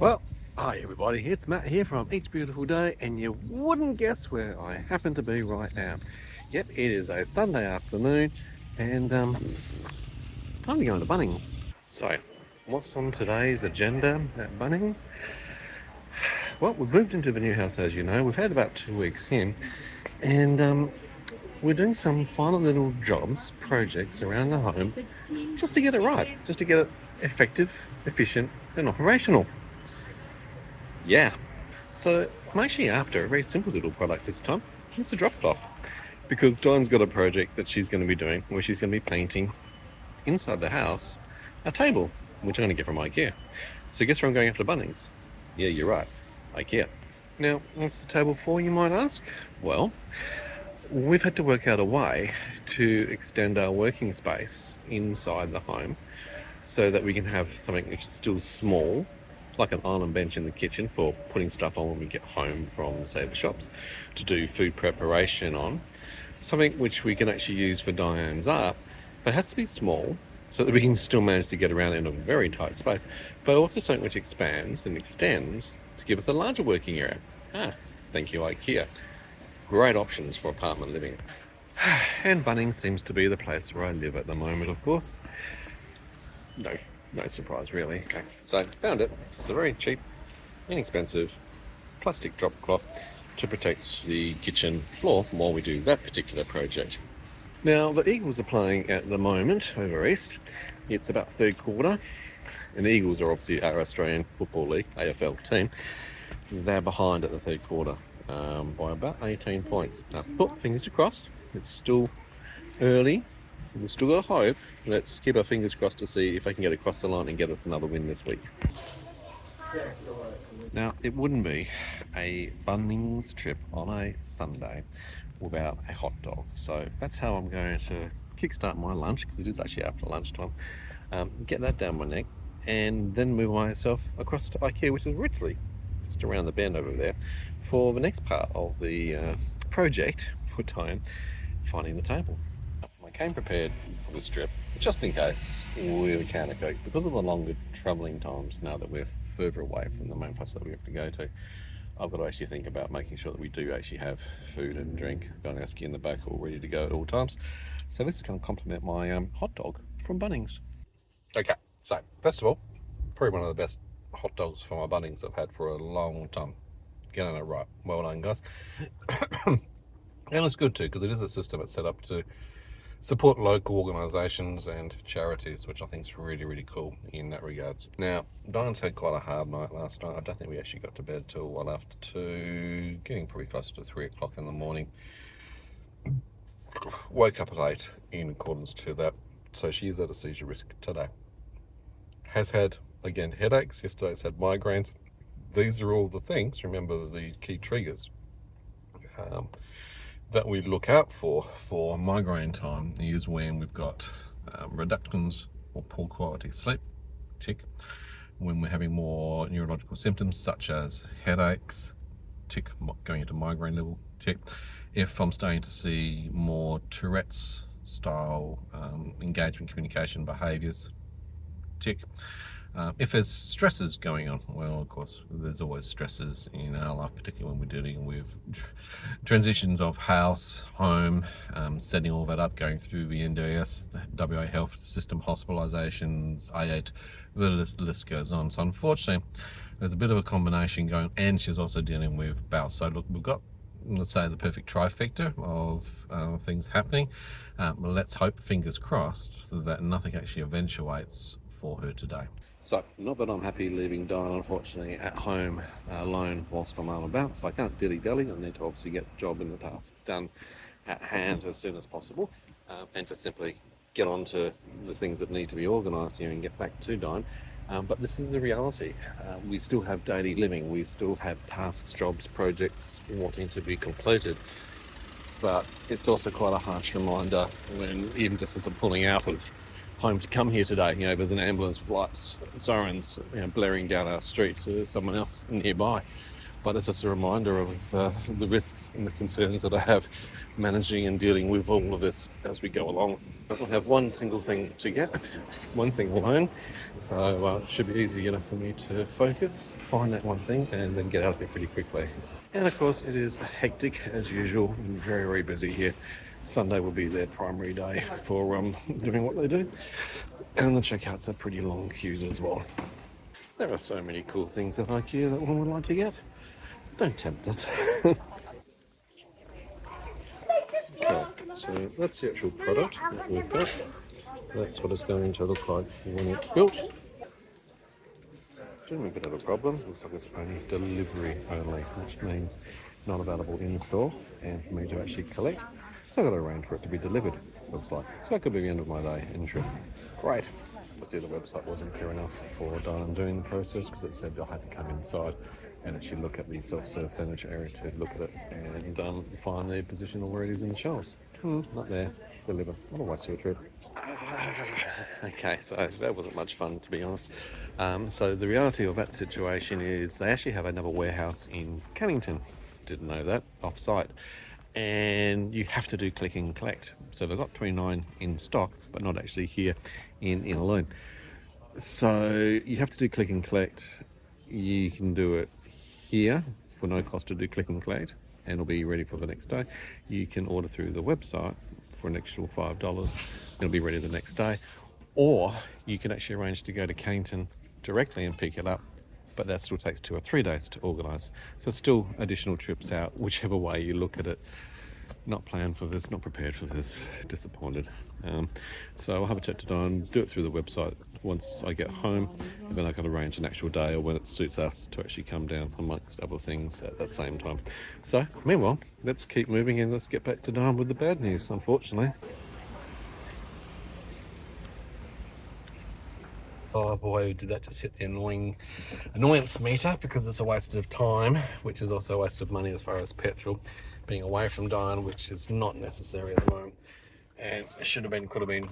Well, hi everybody, it's Matt here from Each Beautiful Day, and you wouldn't guess where I happen to be right now. Yep, it is a Sunday afternoon, and it's time to go into Bunnings. So, what's on today's agenda at Bunnings? Well, we've moved into the new house, as you know. We've had about 2 weeks in, and we're doing some final little jobs, projects around the home, just to get it right, just to get it effective, efficient, and operational. Yeah. So I'm actually after a very simple little product this time. It's a drop cloth. Because Dyan's got a project that she's going to be doing where she's going to be painting inside the house a table, which I'm going to get from IKEA. So guess where I'm going after Bunnings? Yeah, you're right. IKEA. Now, what's the table for, you might ask? Well, we've had to work out a way to extend our working space inside the home so that we can have something which is still small, like an island bench in the kitchen for putting stuff on when we get home from, say, the shops, to do food preparation on. Something which we can actually use for Dyan's art, but it has to be small so that we can still manage to get around in a very tight space, but also something which expands and extends to give us a larger working area. Thank you, IKEA. Great options for apartment living. And Bunnings seems to be the place where I live at the moment, of course. No surprise, really. Okay, so found it. It's a very cheap, inexpensive plastic drop cloth to protect the kitchen floor while we do that particular project. Now, the Eagles are playing at the moment over east. It's about third quarter, and the Eagles are obviously our Australian Football League, AFL team. They're behind at the third quarter by about 18 points. Now, fingers crossed. It's still early. We've still got hope. Let's keep our fingers crossed to see if I can get across the line and get us another win this week. Now, it wouldn't be a Bunnings trip on a Sunday without a hot dog. So that's how I'm going to kickstart my lunch, because it is actually after lunchtime. Get that down my neck, and then move myself across to IKEA, which is literally just around the bend over there, for the next part of the project for Dyan finding the table. I came prepared for this trip, just in case we encounter coke. Because of the longer travelling times now that we're further away from the main place that we have to go to, I've got to actually think about making sure that we do actually have food and drink. Got an esky in the back all ready to go at all times. So this is going to complement my hot dog from Bunnings. Okay, so first of all, probably one of the best hot dogs for my Bunnings I've had for a long time. Getting it right. Well done, guys. And it's good too, because it is a system that's set up to support local organisations and charities, which I think is really, really cool in that regards. Now, Dyan's had quite a hard night last night. I don't think we actually got to bed till well after 2, getting pretty close to 3 o'clock in the morning. Woke up late in accordance to that, so she is at a seizure risk today. Has had, again, headaches. Yesterday's had migraines. These are all the things, remember the key triggers, that we look out for migraine time is when we've got reductions or poor quality sleep, tick. When we're having more neurological symptoms such as headaches, tick, going into migraine level, tick. If I'm starting to see more Tourette's style engagement communication behaviours, tick. If there's stresses going on, well, of course, there's always stresses in our life, particularly when we're dealing with transitions of house, home, setting all that up, going through the NDIS, the WA health system, hospitalisations, I8, the list goes on. So unfortunately, there's a bit of a combination going, and she's also dealing with bowel. So look, we've got, let's say, the perfect trifecta of things happening. Let's hope, fingers crossed, that nothing actually eventuates for her today. So, not that I'm happy leaving Dyan, unfortunately, at home alone whilst I'm out and about, so I can't dilly-dally. I need to obviously get the job and the tasks done at hand as soon as possible, and to simply get on to the things that need to be organised here and get back to Dyan. But this is the reality. We still have daily living, we still have tasks, jobs, projects wanting to be completed. But it's also quite a harsh reminder when, even just as I'm pulling out of home to come here today, there's an ambulance with lights, sirens, blaring down our streets. There's someone else nearby but it's just a reminder of the risks and the concerns that I have managing and dealing with all of this as we go along. I'll have one single thing to get, one thing alone, so it should be easy enough for me to focus, find that one thing, and then get out of here pretty quickly. And of course, it is hectic as usual, and very, very busy here. Sunday will be their primary day for doing what they do, and the checkouts are pretty long queues as well. There are so many cool things at IKEA that one would like to get. Don't tempt us. Okay, so that's the actual product that we've got. That's what it's going to look like when it's built. Shouldn't be a bit of a problem. Looks like it's only delivery only, which means not available in store and for me to actually collect. So I've got to arrange for it to be delivered, looks like. So that could be the end of my day in trip. Great. Obviously the website wasn't clear enough for Dyan doing the process because it said I had to come inside and actually look at the self-serve furniture area to look at it and find the position of where it is in the shelves. Not there. Deliver. What a waste of a trip. Okay, so that wasn't much fun, to be honest. So the reality of that situation is they actually have another warehouse in Cannington. Didn't know that, off-site. And you have to do click and collect. So they've got 39 in stock, but not actually here in Inalone. So you have to do click and collect. You can do it here for no cost to do click and collect, and it'll be ready for the next day. You can order through the website for an extra $5. It'll be ready the next day. Or you can actually arrange to go to Cannington directly and pick it up, but that still takes 2 or 3 days to organise. So it's still additional trips out, whichever way you look at it. Not planned for this, not prepared for this, disappointed. So I'll have a chat to Dyan, do it through the website once I get home, and then I can arrange an actual day or when it suits us to actually come down amongst other things at that same time. So meanwhile, let's keep moving and let's get back to Dyan with the bad news, unfortunately. Oh boy, did that just hit the annoyance meter, because it's a waste of time, which is also a waste of money as far as petrol, being away from Dyan, which is not necessary at the moment. And it should have been, could have been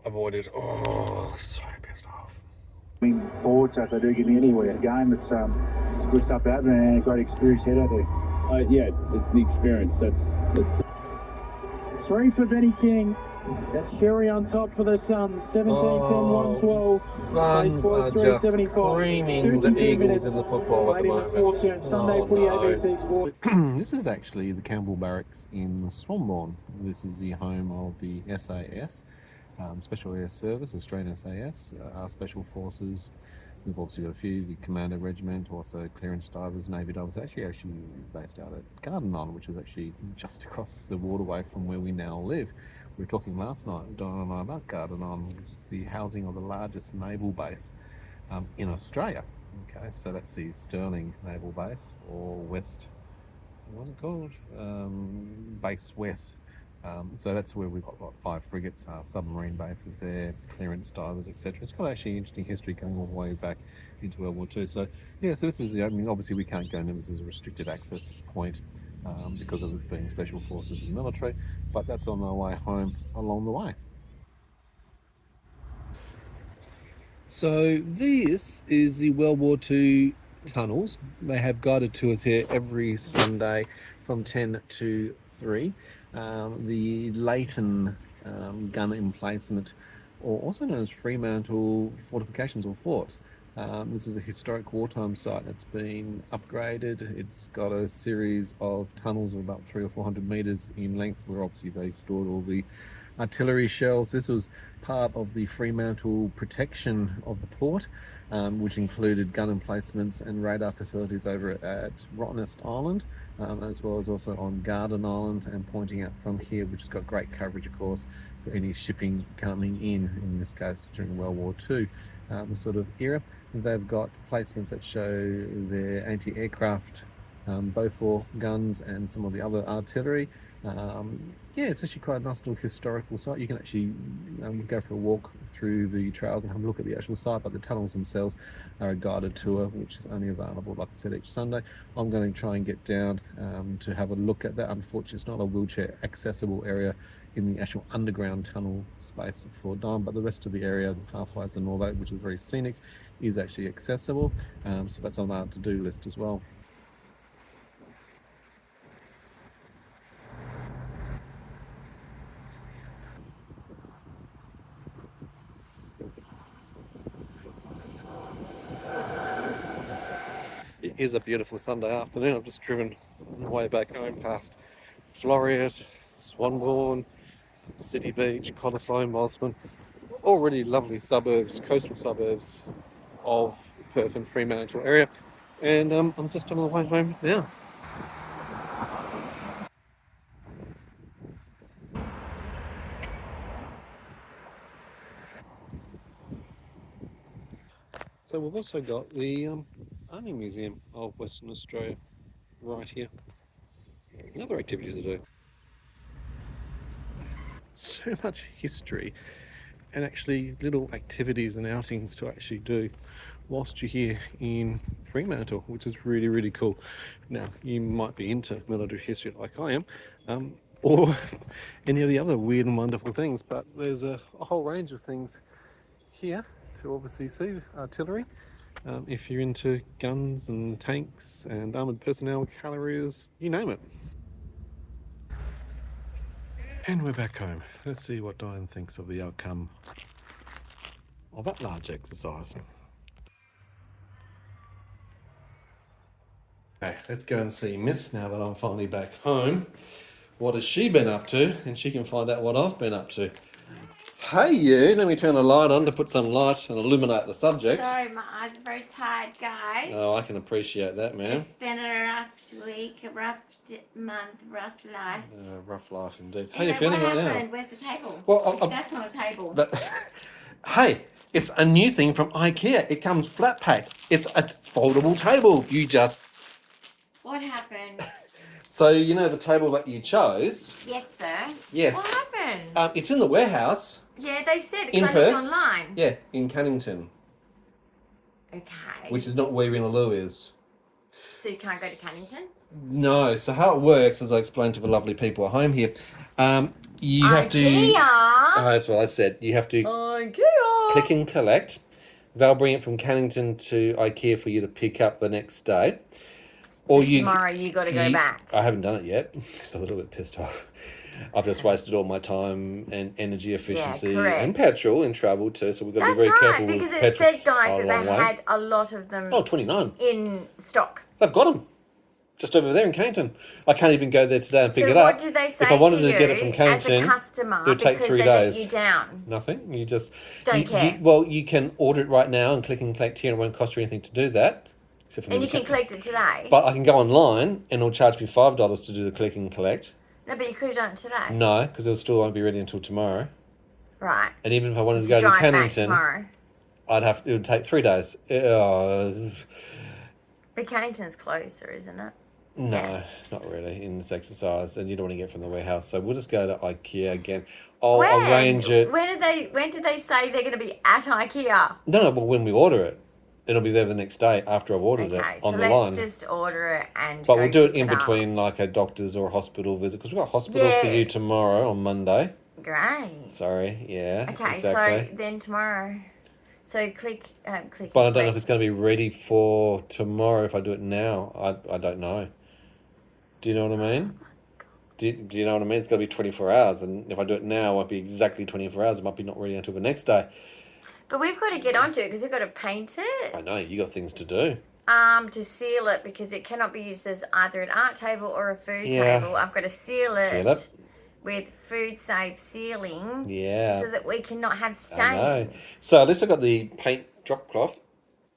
avoided. Oh, so pissed off. Forward, so if they do get me anywhere game, it's good stuff out there and a great experience head out there. Yeah, it's the experience. That's 3 for Benny King. That's Sherry on top for the Suns. 17, 10, 1, 12. Suns are just creaming the Eagles in the football at the moment. This is actually the Campbell Barracks in Swanbourne. This is the home of the SAS, Special Air Service, Australian SAS, our Special Forces. We've obviously got a few, the Commando Regiment, also clearance divers, Navy divers, actually based out at Garden Island, which is actually just across the waterway from where we now live. We were talking last night, Dyan and I, about Garden Island, which is the housing of the largest naval base in Australia. Okay, so that's the Stirling Naval Base, or West, what's it called? Base West. So that's where we've got 5 frigates, submarine bases there, clearance divers, etc. It's got actually interesting history going all the way back into World War II. So yeah, so this is, I mean, obviously we can't go in, this is a restricted access point because of it being special forces and military, but that's on our way home along the way. So this is the World War II tunnels. They have guided tours here every Sunday from 10 to 3. The Leighton gun emplacement, or also known as Fremantle fortifications or forts. This is a historic wartime site that's been upgraded. It's got a series of tunnels of about 300 or 400 metres in length, where obviously they stored all the artillery shells. This was part of the Fremantle protection of the port, which included gun emplacements and radar facilities over at Rottnest Island, as well as also on Garden Island, and pointing out from here, which has got great coverage, of course, for any shipping coming in this case during World War II sort of era. They've got placements that show their anti-aircraft Beaufort guns and some of the other artillery. Yeah, it's actually quite a nice little historical site. You can actually go for a walk through the trails and have a look at the actual site, but the tunnels themselves are a guided tour, which is only available, like I said, each Sunday. I'm going to try and get down to have a look at that. Unfortunately, it's not a wheelchair accessible area in the actual underground tunnel space for Dyan, but the rest of the area, the pathways and all that, which is very scenic, is actually accessible. So that's on our to-do list as well. is a beautiful Sunday afternoon. I've just driven on the way back home past Floreat, Swanbourne, City Beach, Cottesloe, Mosman. All really lovely suburbs, coastal suburbs of Perth and Fremantle area. And I'm just on the way home now. So we've also got the Army Museum of Western Australia right here. Another activity to do. So much history and actually little activities and outings to actually do whilst you're here in Fremantle, which is really, really cool. Now, you might be into military history like I am, or any of the other weird and wonderful things, but there's a whole range of things here to obviously see. Artillery, if you're into guns and tanks and armoured personnel carriers, you name it. And we're back home. Let's see what Dyan thinks of the outcome of that large exercise. Okay, let's go and see Miss now that I'm finally back home. What has she been up to? And she can find out what I've been up to. Hey you, let me turn the light on to put some light and illuminate the subject. Sorry, my eyes are very tired, guys. Oh, I can appreciate that, man. It's been a rough week, a rough month, rough life. Rough life indeed. How are you feeling right now? Where's the table? Well, that's not a table. Hey, it's a new thing from IKEA. It comes flat pack. It's a foldable table. You just... What happened? So, you know the table that you chose? Yes, sir. Yes. What happened? It's in the warehouse. Yeah, they said In it's Perth? online. Yeah, in Cannington. Okay. Which is not where Inaloo is. So you can't go to Cannington? No. So how it works, as I explained to the lovely people at home here, you have to... IKEA! Oh, that's what I said. You have to IKEA! click and collect. They'll bring it from Cannington to IKEA for you to pick up the next day. Or tomorrow you got to go back. I haven't done it yet because I'm a little bit pissed off. I've just wasted all my time and energy efficiency and petrol in travel too, so we've got to be very careful with petrol. Because it said, guys, that they had a lot of them 29. in stock. They've got them. Just over there in Cannington. I can't even go there today and pick it So up. what did they say if I wanted to to get it from Cannington, as a customer, it would take 3 days. Let you down? Nothing. You just... Don't care. You can order it right now and click and collect here and it won't cost you anything to do that. And you can collect it today? But I can go online and it'll charge me $5 to do the click and collect. No, but you could have done it today. No, because it still won't be ready until tomorrow. Right. And even if I wanted to go to Cannington, it would take 3 days. But Cannington's closer, isn't it? No, not really in this exercise, and you don't want to get from the warehouse. So we'll just go to IKEA again. I'll arrange it. When did they say they're going to be at IKEA? No, but when we order it, it'll be there the next day after I've ordered it on the line. Okay, so let's just order it and But we'll do it in between like a doctor's or a hospital visit, because we've got hospital for you tomorrow on Monday. Great. Sorry, yeah. Okay, exactly. so then tomorrow. So click. But I don't know if it's going to be ready for tomorrow if I do it now. I don't know. Do you know what I mean? Do you know what I mean? It's going to be 24 hours, and if I do it now, it won't be exactly 24 hours. It might be not ready until the next day. But we've got to get onto it because we've got to paint it. I know, you got things to do. To seal it because it cannot be used as either an art table or a food table. I've got to seal it with food safe sealing. Yeah. So that we cannot have stains. I know. So at least I got the paint drop cloth.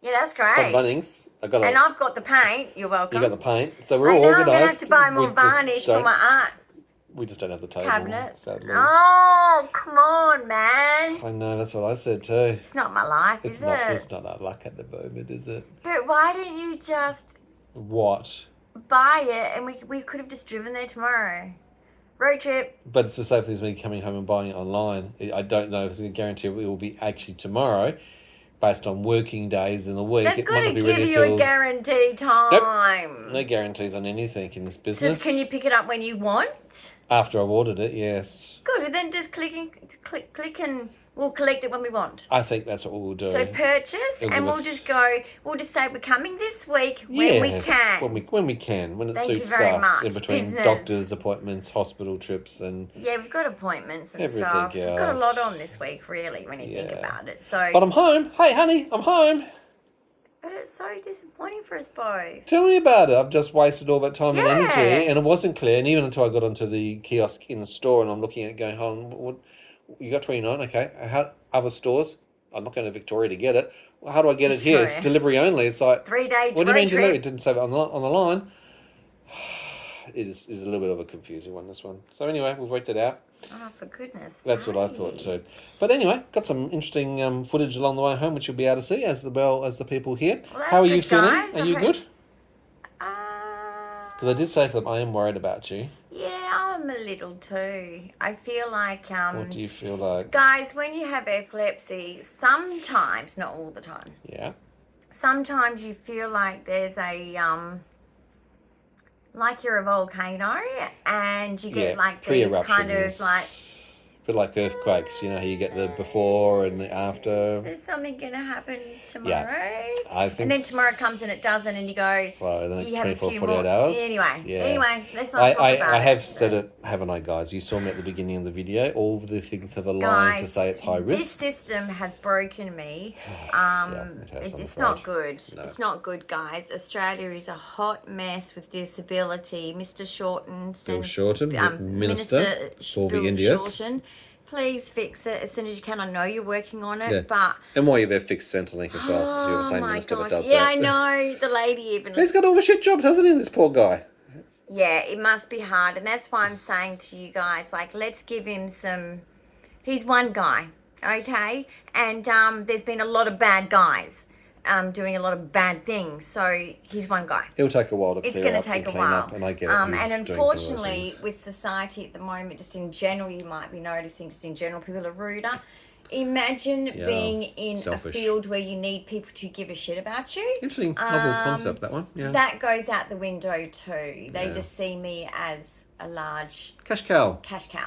Yeah, that's great. From Bunnings. And I've got the paint. You're welcome. You got the paint. So we're all organised. I'm going to have to buy more varnish for my art. We just don't have the table. Cabinet. Sadly. Oh, come on, man. I know, that's what I said too. It's not my life, is it? It's not our luck at the moment, is it? But why didn't you just... What? Buy it and we could have just driven there tomorrow. Road trip. But it's the same thing as me coming home and buying it online. I don't know if it's going to guarantee it will be actually tomorrow. Based on working days in the week, They've got to give you a guarantee time. Nope. No guarantees on anything in this business. So can you pick it up when you want? After I've ordered it, yes. Good. And then just click and we'll collect it when we want. I think that's what we'll do. So purchase, and we'll just say we're coming this week when we can. When we can, when it suits us, in between doctor's appointments, hospital trips, and yeah, we've got appointments and everything stuff. else. We've got a lot on this week, really, when you think about it. So, but I'm home. Hey, honey, I'm home. But it's so disappointing for us both. Tell me about it. I've just wasted all that time and Yeah. energy, and it wasn't clear. And even until I got onto the kiosk in the store, and I'm looking at it going, hold on, what, you got 29, okay. How other stores? I'm not going to Victoria to get it. Well, how do I get it here? It's delivery only. It's like 3-day what do you mean trip. delivery? It didn't say it on the line. It is a little bit of a confusing one, this one. So anyway, we've worked it out. Oh, for goodness That's what I thought too. But anyway, got some interesting footage along the way home, which you'll be able to see as the people here. Well, how are good, you feeling? guys. Are you good? Because I did say to them, I am worried about you. Yeah, I'm a little too. I feel like... what do you feel like? Guys, when you have epilepsy, sometimes, not all the time, Yeah. sometimes you feel like there's a... like you're a volcano and you get like these kind of like... A bit like earthquakes, you know how you get the before and the after. Is there something going to happen tomorrow? Yeah, I think and then tomorrow comes and it doesn't and you go... So the next you have 24, 48 more... hours. Anyway, let's not talk about it. I have said it, haven't I, guys? You saw me at the beginning of the video. All of the things have aligned to say it's high risk. This system has broken me. It's afraid. not good. No. It's not good, guys. Australia is a hot mess with disability. Mr. Shorten, Bill Shorten, Minister for the Indias. Shorten, please fix it as soon as you can. I know you're working on it, but... And while you're there, fix Centrelink as well, because you're the same minister that does yeah, that. I know. The lady even... He's got all the shit jobs, hasn't he, this poor guy? Yeah, it must be hard. And that's why I'm saying to you guys, like, let's give him some... He's one guy, okay? And there's been a lot of bad guys doing a lot of bad things. So he's one guy. He'll take a while to clear up. It's going to take a while. And I get it. And unfortunately, with society at the moment, just in general, you might be noticing, just in general, people are ruder. Imagine being in selfish. A field where you need people to give a shit about you. Interesting, novel concept, that one. Yeah. That goes out the window too. They just see me as a large cash cow.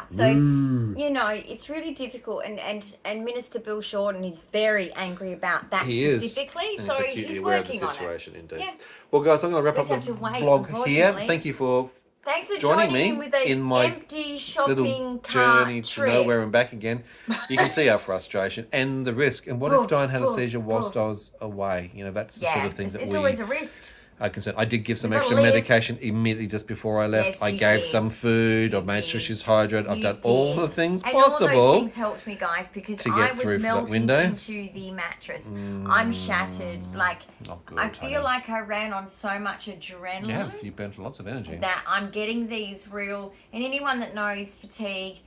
So you know, it's really difficult. And Minister Bill Shorten is very angry about that specifically. And so he's working on it. Indeed. Yeah. Well, guys, I'm going to wrap up the blog here. Thank you for joining me with a in my empty shopping little cart journey trip. to nowhere and back again. You can see our frustration and the risk. And what if Dyan had a seizure whilst I was away? You know, that's the sort of thing it's always a risk. are concerned. I did give some extra medication immediately just before I left. Yes, I gave some food. I made sure she's hydrated. I've done all the things possible. And all those things helped me, guys, because I was melting window. into the mattress. I'm shattered. Like, I feel like I ran on so much adrenaline. Yeah, you burnt lots of energy. That I'm getting these real... And anyone that knows fatigue,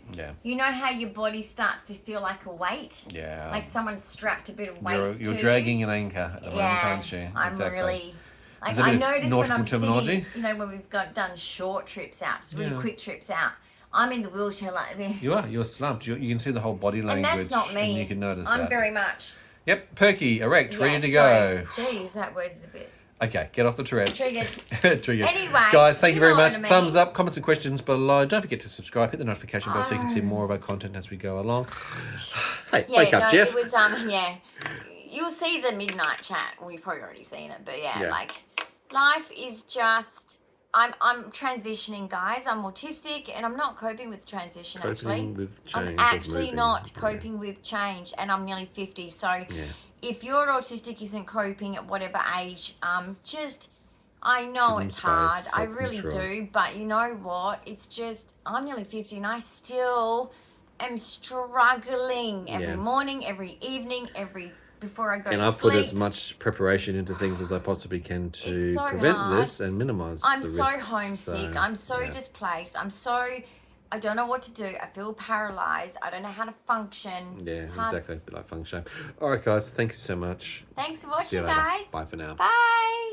you know how your body starts to feel like a weight? Yeah. Like someone's strapped a bit of weight You're dragging an anchor at the moment, aren't you? I'm really... Like, I notice when I'm sitting, you know, when we've done short trips out, just really quick trips out, I'm in the wheelchair like this. You are. You're slumped. You can see the whole body language. And that's not me. And you can notice I'm that. very much. Yep, perky, erect, ready to go. Geez, that word's a bit... Okay, get off the Tourette's. Triggered. Anyway, guys, thank you very much. Thumbs up, comments and questions below. Don't forget to subscribe, hit the notification bell so you can see more of our content as we go along. Hey, wake up, Jeff. It was, you'll see the midnight chat. Well, you've probably already seen it, but like, life is just... I'm transitioning, guys. I'm autistic, and I'm not coping with transition, I'm actually not coping with change, and I'm nearly 50, so... If your autistic isn't coping at whatever age, I know it's hard. I really do. But you know what? It's just, I'm nearly 50 and I still am struggling every morning, every evening, before I go to sleep. And I've put as much preparation into things as I possibly can to prevent this and minimise the risks. I'm so homesick. I'm so displaced. I don't know what to do. I feel paralysed. I don't know how to function. Yeah, exactly. A bit like function. All right, guys. Thank you so much. Thanks for watching, guys. Bye for now. Bye.